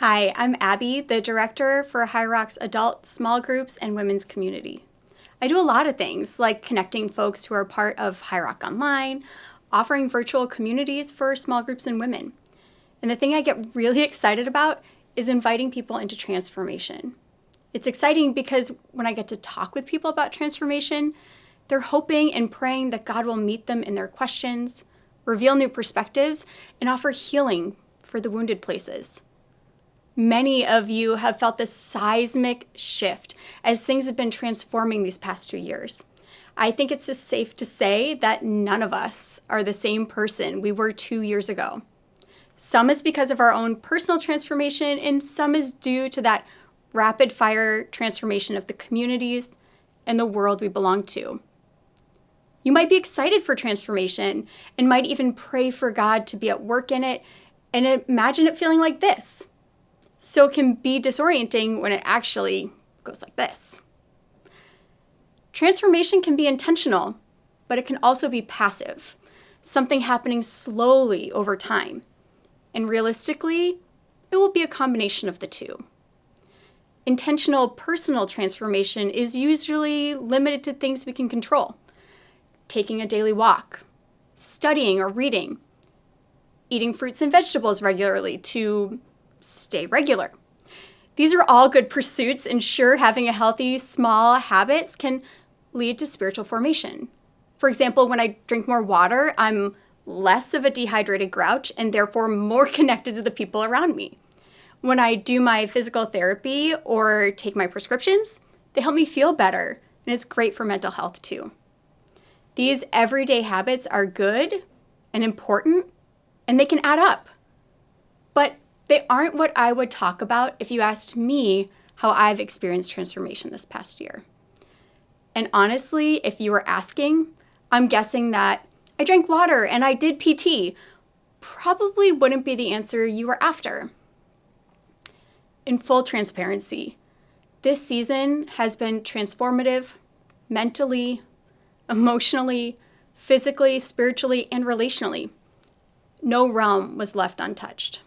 Hi, I'm Abby, the director for High Rock's adult small groups and women's community. I do a lot of things like connecting folks who are part of High Rock Online, offering virtual communities for small groups and women. And the thing I get really excited about is inviting people into transformation. It's exciting because when I get to talk with people about transformation, they're hoping and praying that God will meet them in their questions, reveal new perspectives, and offer healing for the wounded places. Many of you have felt this seismic shift as things have been transforming these past 2 years. I think it's just safe to say that none of us are the same person we were 2 years ago. Some is because of our own personal transformation, and some is due to that rapid fire transformation of the communities and the world we belong to. You might be excited for transformation and might even pray for God to be at work in it and imagine it feeling like this. So it can be disorienting when it actually goes like this. Transformation can be intentional, but it can also be passive, something happening slowly over time. And realistically, it will be a combination of the two. Intentional personal transformation is usually limited to things we can control. Taking a daily walk, studying or reading, eating fruits and vegetables regularly to stay regular. These are all good pursuits, and sure, having a healthy, small habits can lead to spiritual formation. For example, when I drink more water, I'm less of a dehydrated grouch and therefore more connected to the people around me. When I do my physical therapy or take my prescriptions, they help me feel better, and it's great for mental health too. These everyday habits are good and important, and they can add up. But they aren't what I would talk about if you asked me how I've experienced transformation this past year. And honestly, if you were asking, I'm guessing that I drank water and I did PT probably wouldn't be the answer you were after. In full transparency, this season has been transformative mentally, emotionally, physically, spiritually, and relationally. No realm was left untouched.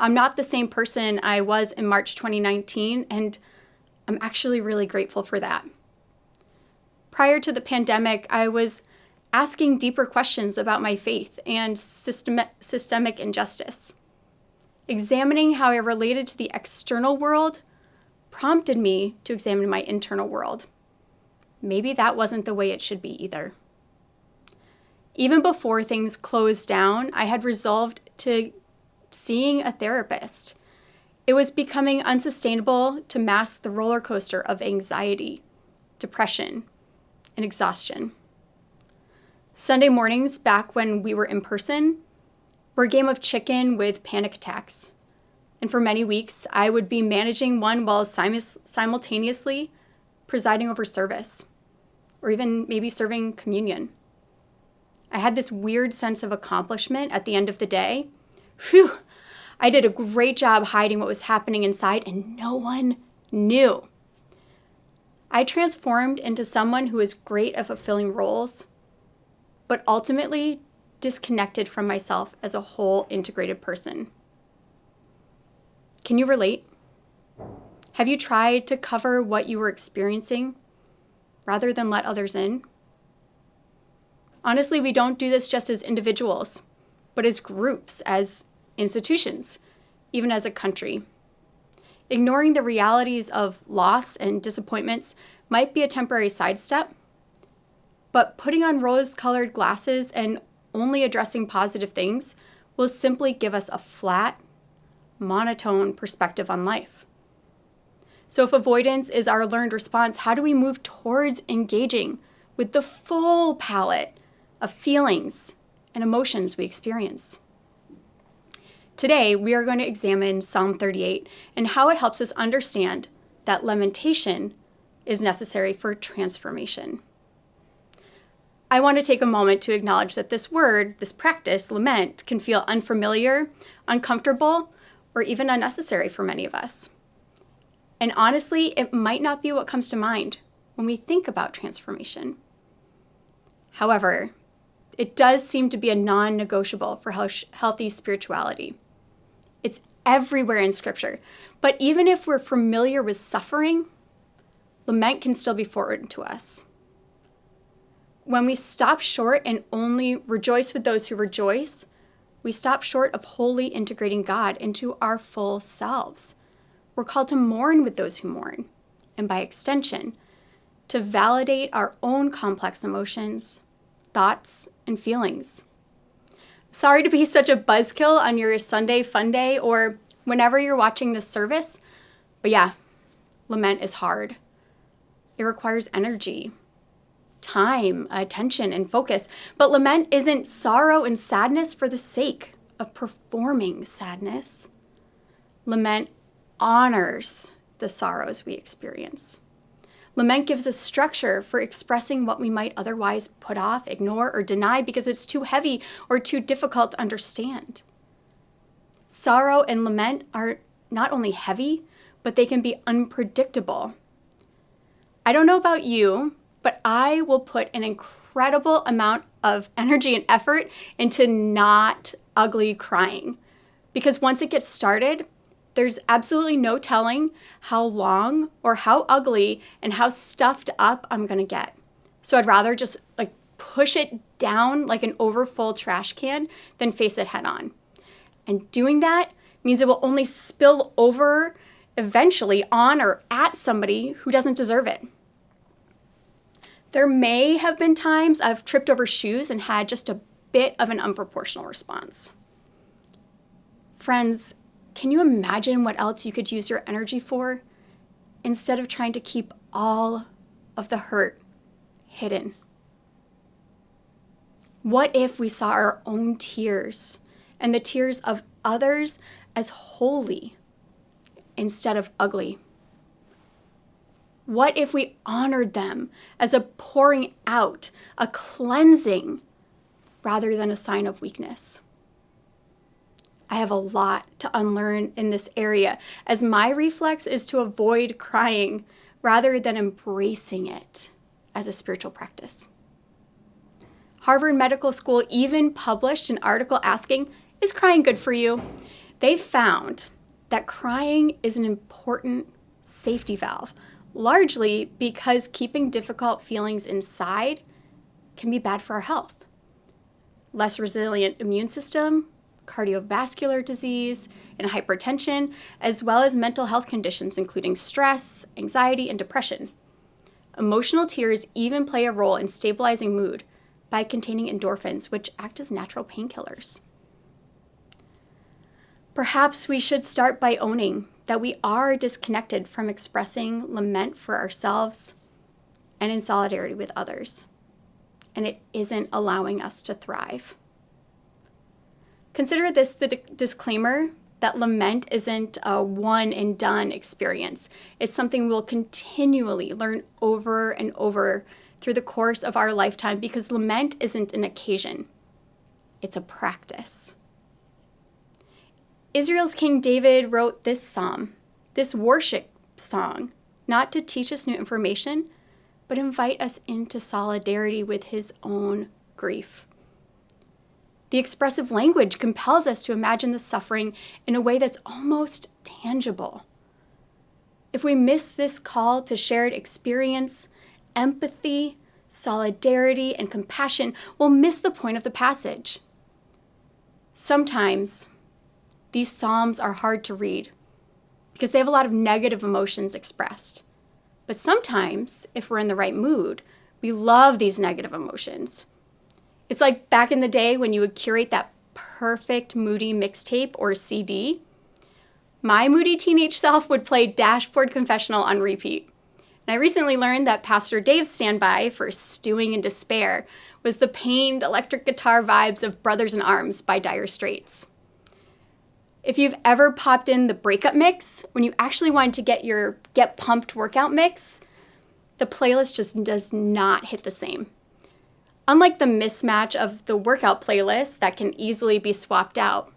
I'm not the same person I was in March 2019, and I'm actually really grateful for that. Prior to the pandemic, I was asking deeper questions about my faith and systemic injustice. Examining how I related to the external world prompted me to examine my internal world. Maybe that wasn't the way it should be either. Even before things closed down, I had resolved to seeing a therapist. It was becoming unsustainable to mask the roller coaster of anxiety, depression, and exhaustion. Sunday mornings, back when we were in person, were a game of chicken with panic attacks. And for many weeks, I would be managing one while simultaneously presiding over service, or even maybe serving communion. I had this weird sense of accomplishment at the end of the day. Whew, I did a great job hiding what was happening inside, and no one knew. I transformed into someone who is great at fulfilling roles, but ultimately disconnected from myself as a whole integrated person. Can you relate? Have you tried to cover what you were experiencing rather than let others in? Honestly, we don't do this just as individuals, but as groups, as institutions, even as a country. Ignoring the realities of loss and disappointments might be a temporary sidestep, but putting on rose-colored glasses and only addressing positive things will simply give us a flat, monotone perspective on life. So if avoidance is our learned response, how do we move towards engaging with the full palette of feelings and emotions we experience? Today, we are going to examine Psalm 38 and how it helps us understand that lamentation is necessary for transformation. I want to take a moment to acknowledge that this word, this practice, lament, can feel unfamiliar, uncomfortable, or even unnecessary for many of us. And honestly, it might not be what comes to mind when we think about transformation. However, it does seem to be a non-negotiable for healthy spirituality. It's everywhere in Scripture. But even if we're familiar with suffering, lament can still be foreign to us. When we stop short and only rejoice with those who rejoice, we stop short of wholly integrating God into our full selves. We're called to mourn with those who mourn, and by extension, to validate our own complex emotions, thoughts, and feelings. Sorry to be such a buzzkill on your Sunday fun day or whenever you're watching this service, but yeah, lament is hard. It requires energy, time, attention, and focus. But lament isn't sorrow and sadness for the sake of performing sadness. Lament honors the sorrows we experience. Lament gives us structure for expressing what we might otherwise put off, ignore, or deny because it's too heavy or too difficult to understand. Sorrow and lament are not only heavy, but they can be unpredictable. I don't know about you, but I will put an incredible amount of energy and effort into not ugly crying. Because once it gets started, there's absolutely no telling how long or how ugly and how stuffed up I'm going to get. So I'd rather just push it down like an overfull trash can than face it head on. And doing that means it will only spill over eventually on or at somebody who doesn't deserve it. There may have been times I've tripped over shoes and had just a bit of an unproportional response. Friends, can you imagine what else you could use your energy for instead of trying to keep all of the hurt hidden? What if we saw our own tears and the tears of others as holy instead of ugly? What if we honored them as a pouring out, a cleansing, rather than a sign of weakness? I have a lot to unlearn in this area, as my reflex is to avoid crying rather than embracing it as a spiritual practice. Harvard Medical School even published an article asking, "Is crying good for you?" They found that crying is an important safety valve, largely because keeping difficult feelings inside can be bad for our health. Less resilient immune system, cardiovascular disease, and hypertension, as well as mental health conditions including stress, anxiety, and depression. Emotional tears even play a role in stabilizing mood by containing endorphins, which act as natural painkillers. Perhaps we should start by owning that we are disconnected from expressing lament for ourselves and in solidarity with others, and it isn't allowing us to thrive. Consider this the disclaimer that lament isn't a one and done experience. It's something we'll continually learn over and over through the course of our lifetime, because lament isn't an occasion, it's a practice. Israel's King David wrote this psalm, this worship song, not to teach us new information, but invite us into solidarity with his own grief. The expressive language compels us to imagine the suffering in a way that's almost tangible. If we miss this call to shared experience, empathy, solidarity, and compassion, we'll miss the point of the passage. Sometimes these psalms are hard to read because they have a lot of negative emotions expressed. But sometimes, if we're in the right mood, we love these negative emotions. It's like back in the day when you would curate that perfect moody mixtape or CD. My moody teenage self would play Dashboard Confessional on repeat. And I recently learned that Pastor Dave's standby for stewing in despair was the pained electric guitar vibes of Brothers in Arms by Dire Straits. If you've ever popped in the breakup mix, when you actually wanted to get your Get Pumped workout mix, the playlist just does not hit the same. Unlike the mismatch of the workout playlist that can easily be swapped out,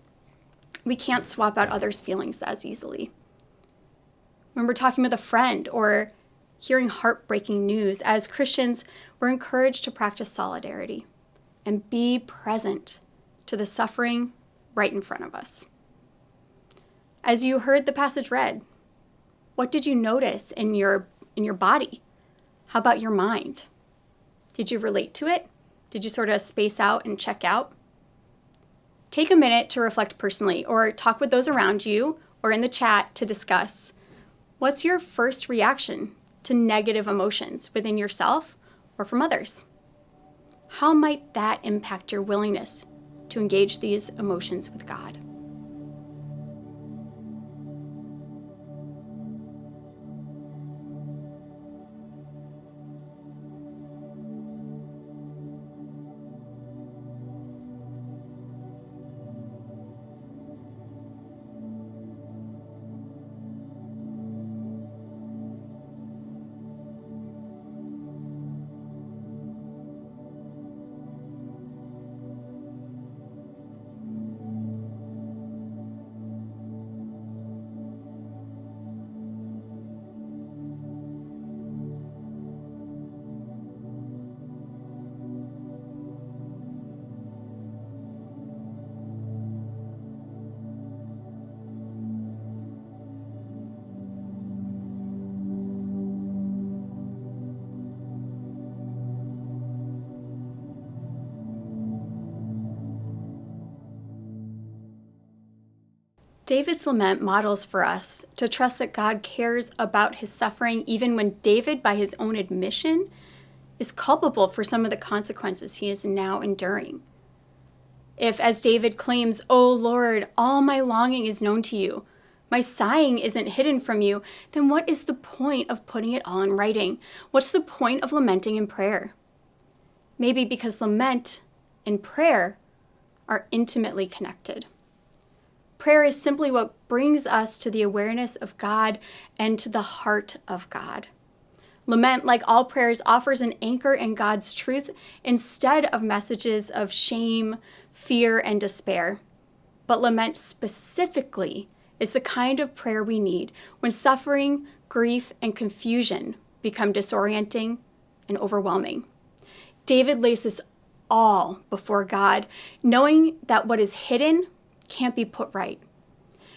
we can't swap out others' feelings as easily. When we're talking with a friend or hearing heartbreaking news, as Christians, we're encouraged to practice solidarity and be present to the suffering right in front of us. As you heard the passage read, what did you notice in your body? How about your mind? Did you relate to it? Did you sort of space out and check out? Take a minute to reflect personally, or talk with those around you or in the chat to discuss what's your first reaction to negative emotions within yourself or from others. How might that impact your willingness to engage these emotions with God? David's lament models for us to trust that God cares about his suffering, even when David, by his own admission, is culpable for some of the consequences he is now enduring. If, as David claims, "O Lord, all my longing is known to you, my sighing isn't hidden from you," then what is the point of putting it all in writing? What's the point of lamenting in prayer? Maybe because lament and prayer are intimately connected. Prayer is simply what brings us to the awareness of God and to the heart of God. Lament, like all prayers, offers an anchor in God's truth instead of messages of shame, fear, and despair. But lament specifically is the kind of prayer we need when suffering, grief, and confusion become disorienting and overwhelming. David lays this all before God, knowing that what is hidden can't be put right.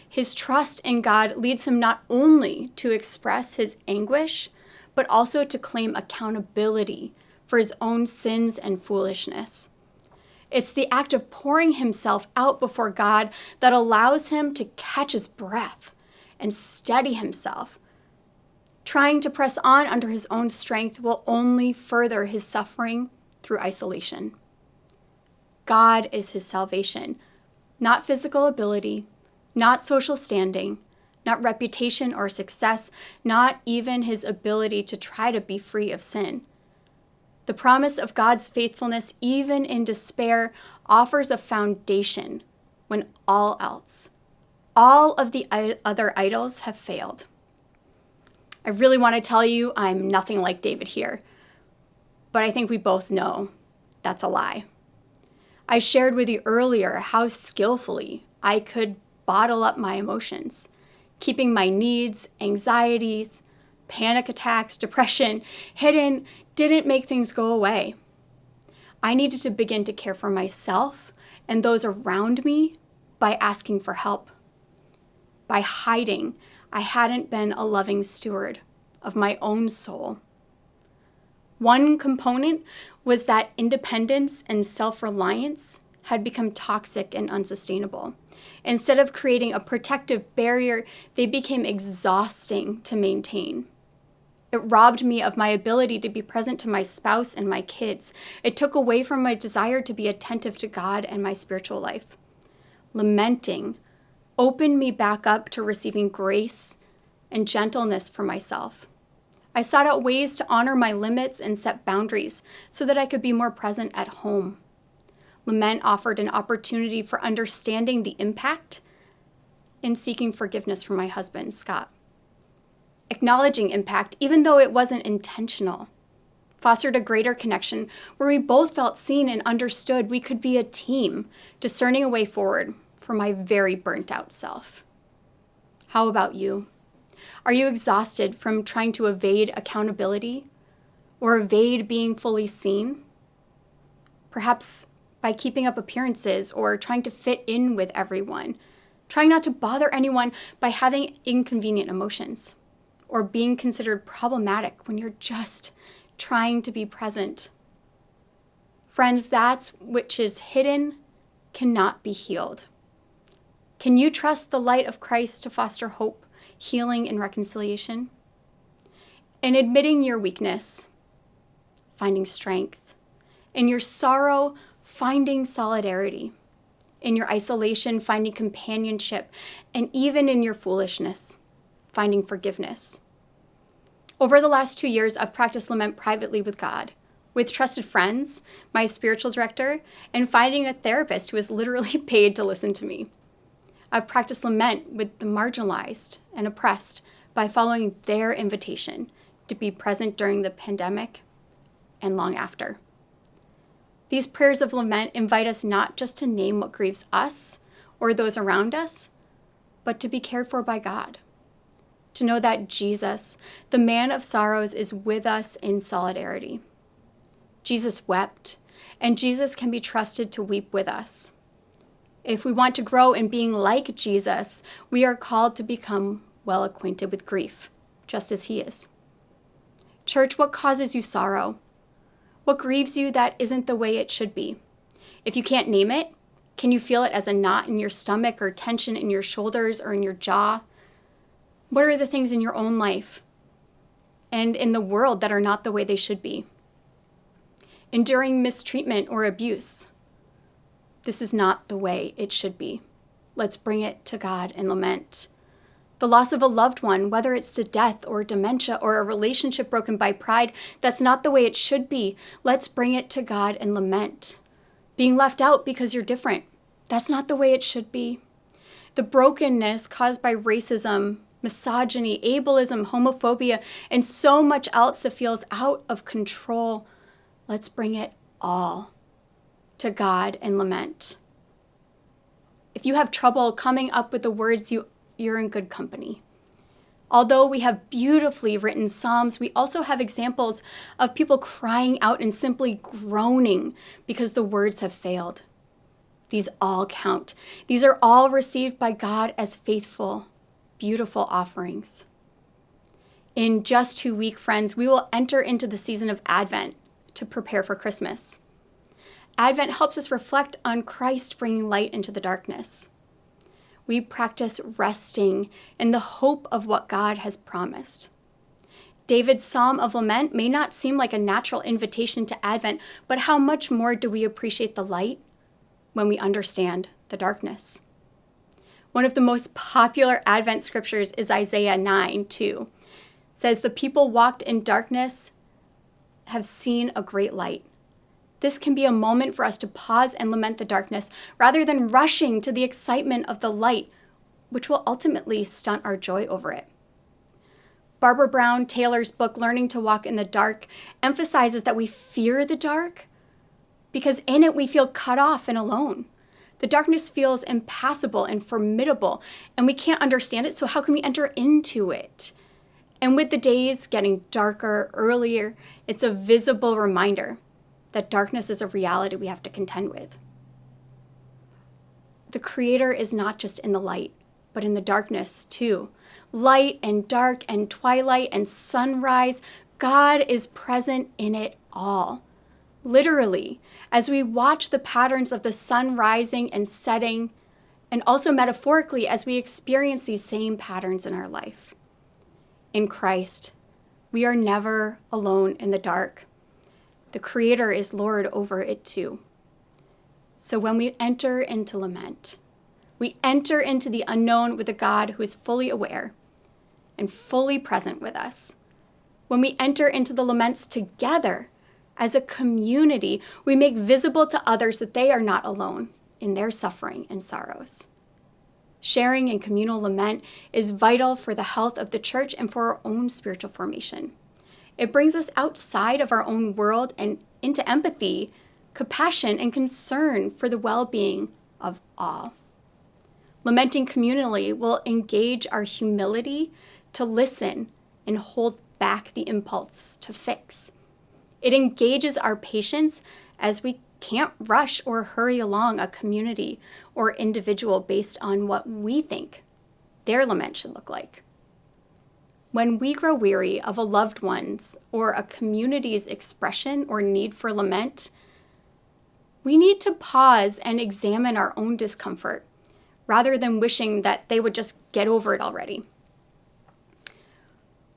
His trust in God leads him not only to express his anguish, but also to claim accountability for his own sins and foolishness. It's the act of pouring himself out before God that allows him to catch his breath and steady himself. Trying to press on under his own strength will only further his suffering through isolation. God is his salvation, not physical ability, not social standing, not reputation or success, not even his ability to try to be free of sin. The promise of God's faithfulness, even in despair, offers a foundation when all else, all of the other idols have failed. I really want to tell you I'm nothing like David here, but I think we both know that's a lie. I shared with you earlier how skillfully I could bottle up my emotions, keeping my needs, anxieties, panic attacks, depression hidden didn't make things go away. I needed to begin to care for myself and those around me by asking for help. By hiding, I hadn't been a loving steward of my own soul. One component was that independence and self-reliance had become toxic and unsustainable. Instead of creating a protective barrier, they became exhausting to maintain. It robbed me of my ability to be present to my spouse and my kids. It took away from my desire to be attentive to God and my spiritual life. Lamenting opened me back up to receiving grace and gentleness for myself. I sought out ways to honor my limits and set boundaries so that I could be more present at home. Lament offered an opportunity for understanding the impact in seeking forgiveness from my husband, Scott. Acknowledging impact, even though it wasn't intentional, fostered a greater connection where we both felt seen and understood. We could be a team, discerning a way forward for my very burnt out self. How about you? Are you exhausted from trying to evade accountability or evade being fully seen? Perhaps by keeping up appearances or trying to fit in with everyone, trying not to bother anyone by having inconvenient emotions, or being considered problematic when you're just trying to be present. Friends, that which is hidden cannot be healed. Can you trust the light of Christ to foster hope, healing, and reconciliation? In admitting your weakness, finding strength. In your sorrow, finding solidarity. In your isolation, finding companionship. And even in your foolishness, finding forgiveness. Over the last 2 years, I've practiced lament privately with God, with trusted friends, my spiritual director, and finding a therapist who is literally paid to listen to me. I've practiced lament with the marginalized and oppressed by following their invitation to be present during the pandemic and long after. These prayers of lament invite us not just to name what grieves us or those around us, but to be cared for by God. To know that Jesus, the man of sorrows, is with us in solidarity. Jesus wept, and Jesus can be trusted to weep with us. If we want to grow in being like Jesus, we are called to become well acquainted with grief, just as he is. Church, what causes you sorrow? What grieves you that isn't the way it should be? If you can't name it, can you feel it as a knot in your stomach or tension in your shoulders or in your jaw? What are the things in your own life and in the world that are not the way they should be? Enduring mistreatment or abuse. This is not the way it should be. Let's bring it to God and lament. The loss of a loved one, whether it's to death or dementia or a relationship broken by pride, that's not the way it should be. Let's bring it to God and lament. Being left out because you're different, that's not the way it should be. The brokenness caused by racism, misogyny, ableism, homophobia, and so much else that feels out of control. Let's bring it all to God and lament. If you have trouble coming up with the words, you're in good company. Although we have beautifully written psalms, we also have examples of people crying out and simply groaning because the words have failed. These all count. These are all received by God as faithful, beautiful offerings. In just 2 weeks, friends, we will enter into the season of Advent to prepare for Christmas. Advent helps us reflect on Christ bringing light into the darkness. We practice resting in the hope of what God has promised. David's Psalm of Lament may not seem like a natural invitation to Advent, but how much more do we appreciate the light when we understand the darkness? One of the most popular Advent scriptures is Isaiah 9:2. It says, "The people walked in darkness have seen a great light." This can be a moment for us to pause and lament the darkness rather than rushing to the excitement of the light, which will ultimately stunt our joy over it. Barbara Brown Taylor's book, Learning to Walk in the Dark, emphasizes that we fear the dark because in it we feel cut off and alone. The darkness feels impassable and formidable, and we can't understand it, so how can we enter into it? And with the days getting darker earlier, it's a visible reminder that darkness is a reality we have to contend with. The Creator is not just in the light, but in the darkness too. Light and dark and twilight and sunrise, God is present in it all. Literally, as we watch the patterns of the sun rising and setting, and also metaphorically as we experience these same patterns in our life. In Christ, we are never alone in the dark. The Creator is Lord over it too. So when we enter into lament, we enter into the unknown with a God who is fully aware and fully present with us. When we enter into the laments together as a community, we make visible to others that they are not alone in their suffering and sorrows. Sharing in communal lament is vital for the health of the church and for our own spiritual formation. It brings us outside of our own world and into empathy, compassion, and concern for the well-being of all. Lamenting communally will engage our humility to listen and hold back the impulse to fix. It engages our patience as we can't rush or hurry along a community or individual based on what we think their lament should look like. When we grow weary of a loved one's or a community's expression or need for lament, we need to pause and examine our own discomfort rather than wishing that they would just get over it already.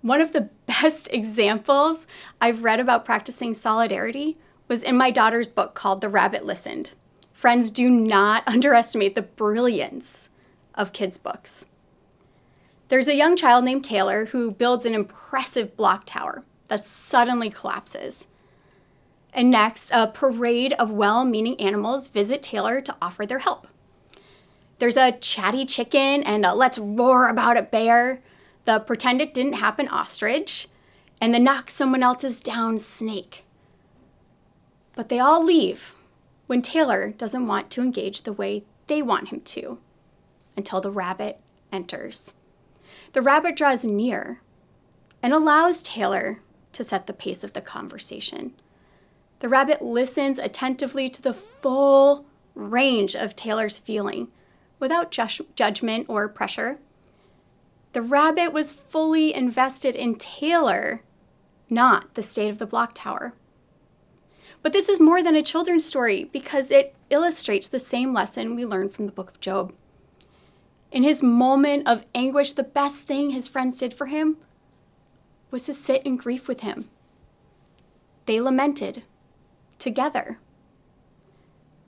One of the best examples I've read about practicing solidarity was in my daughter's book called The Rabbit Listened. Friends, do not underestimate the brilliance of kids' books. There's a young child named Taylor who builds an impressive block tower that suddenly collapses. And next, a parade of well-meaning animals visit Taylor to offer their help. There's a chatty chicken and a let's roar about it bear, the pretend it didn't happen ostrich, and the knock someone else's down snake. But they all leave when Taylor doesn't want to engage the way they want him to, until the rabbit enters. The rabbit draws near and allows Taylor to set the pace of the conversation. The rabbit listens attentively to the full range of Taylor's feeling without judgment or pressure. The rabbit was fully invested in Taylor, not the state of the block tower. But this is more than a children's story because it illustrates the same lesson we learned from the book of Job. In his moment of anguish, the best thing his friends did for him was to sit in grief with him. They lamented together.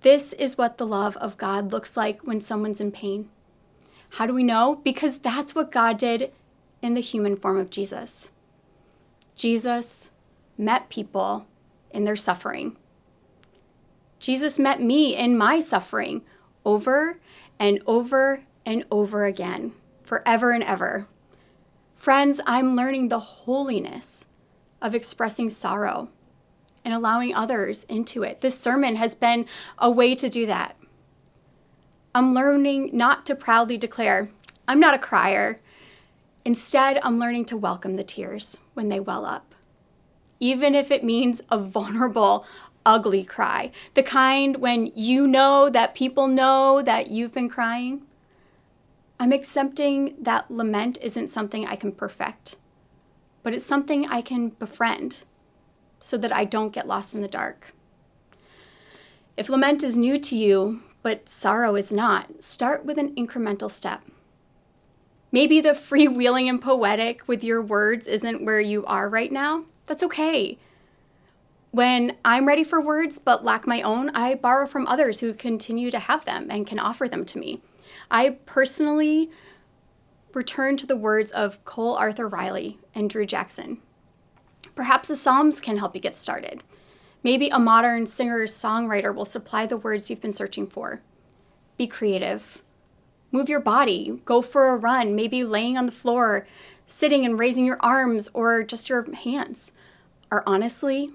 This is what the love of God looks like when someone's in pain. How do we know? Because that's what God did in the human form of Jesus. Jesus met people in their suffering. Jesus met me in my suffering over and over and over again, forever and ever. Friends, I'm learning the holiness of expressing sorrow and allowing others into it. This sermon has been a way to do that. I'm learning not to proudly declare, I'm not a crier. Instead, I'm learning to welcome the tears when they well up, even if it means a vulnerable, ugly cry, the kind when you know that people know that you've been crying. I'm accepting that lament isn't something I can perfect, but it's something I can befriend so that I don't get lost in the dark. If lament is new to you, but sorrow is not, start with an incremental step. Maybe the freewheeling and poetic with your words isn't where you are right now. That's okay. When I'm ready for words but lack my own, I borrow from others who continue to have them and can offer them to me. I personally return to the words of Cole Arthur Riley and Drew Jackson. Perhaps the Psalms can help you get started. Maybe a modern singer-songwriter will supply the words you've been searching for. Be creative. Move your body. Go for a run, maybe laying on the floor, sitting and raising your arms or just your hands. Or honestly,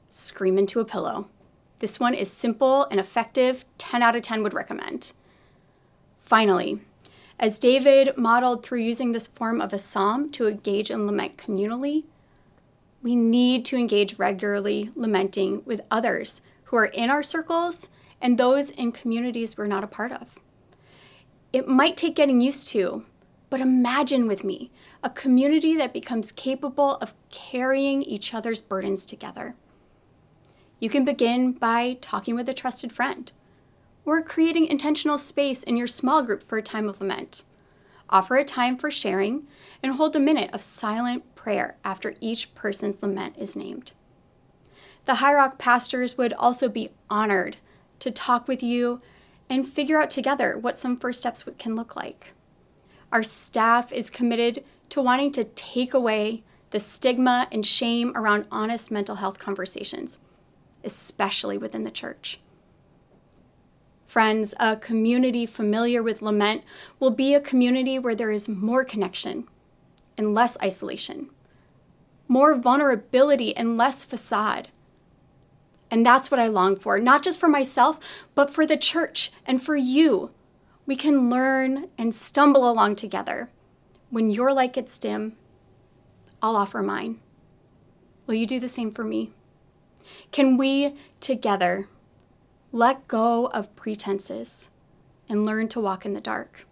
scream into a pillow. This one is simple and effective. 10 out of 10 would recommend. Finally, as David modeled through using this form of a psalm to engage in lament communally, we need to engage regularly lamenting with others who are in our circles and those in communities we're not a part of. It might take getting used to, but imagine with me a community that becomes capable of carrying each other's burdens together. You can begin by talking with a trusted friend or creating intentional space in your small group for a time of lament. Offer a time for sharing and hold a minute of silent prayer after each person's lament is named. The High Rock pastors would also be honored to talk with you and figure out together what some first steps can look like. Our staff is committed to wanting to take away the stigma and shame around honest mental health conversations, especially within the church. Friends, a community familiar with lament will be a community where there is more connection and less isolation, more vulnerability and less facade. And that's what I long for, not just for myself, but for the church and for you. We can learn and stumble along together. When your light gets dim, I'll offer mine. Will you do the same for me? Can we together Let go of pretenses and learn to walk in the dark.